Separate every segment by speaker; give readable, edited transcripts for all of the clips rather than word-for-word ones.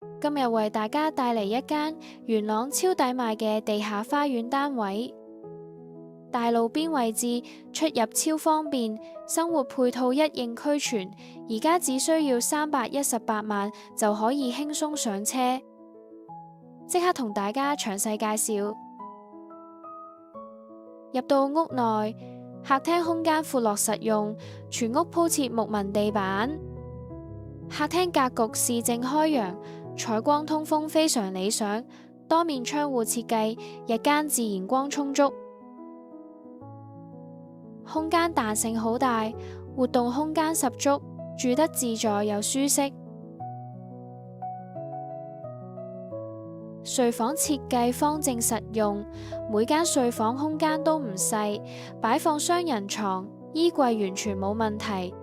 Speaker 1: 今日為大家帶嚟一間元朗超抵買嘅地下花園單位，大路邊位置，出入超方便，生活配套一應俱全。而家只需要318萬就可以輕鬆上車。即刻同大家詳細介紹。入到屋內，客廳空間闊落實用，全屋鋪設木紋地板。客廳格局市正開揚，採光通風非常理想，多面窗戶設計，日間自然光充足。空間彈性好大，活動空間十足，住得自在又舒適。睡房設計方正實用，每間睡房空間都唔細，擺放雙人床、衣櫃完全冇問題。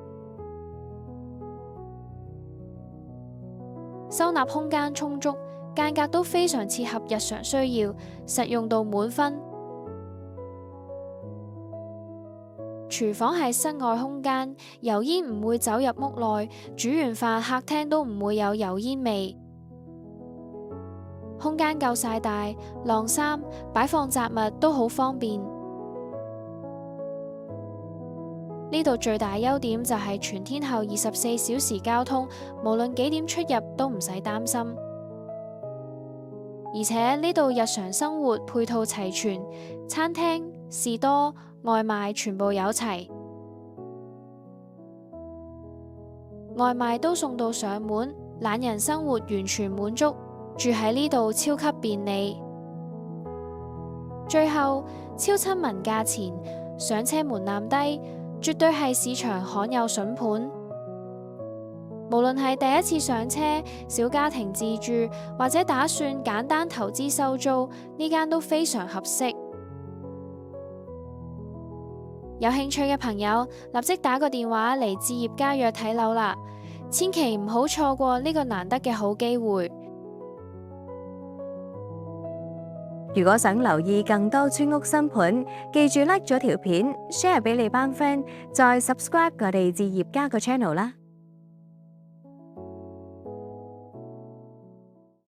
Speaker 1: 收納空間充足，間隔都非常切合日常需要，實用度滿分。廚房係室外空間，油煙唔會走入屋內，煮完飯客廳都唔會有油煙味。空間夠晒大，晾衫、擺放雜物都好方便。呢度最大優點就係全天候24小時交通，無論幾點出入都唔使擔心。而且呢度日常生活配套齊全，餐廳、士多、外賣全部有齊，外賣都送到上門，懶人生活完全滿足。住喺呢度超級便利。最後，超親民價錢，上車門檻低，絕對係市場罕有筍盤。無論係第一次上車、小家庭自住，或者打算簡單投資收租，呢間都非常合適。有興趣嘅朋友，立即打個電話嚟置業嘉約睇樓啦，千祈唔好錯過呢個難得嘅好機會。
Speaker 2: 如果想留意更多村屋新盤，記住 like 咗條片，share 俾你班 friend，再 subscribe 我哋置業家個 channel 啦。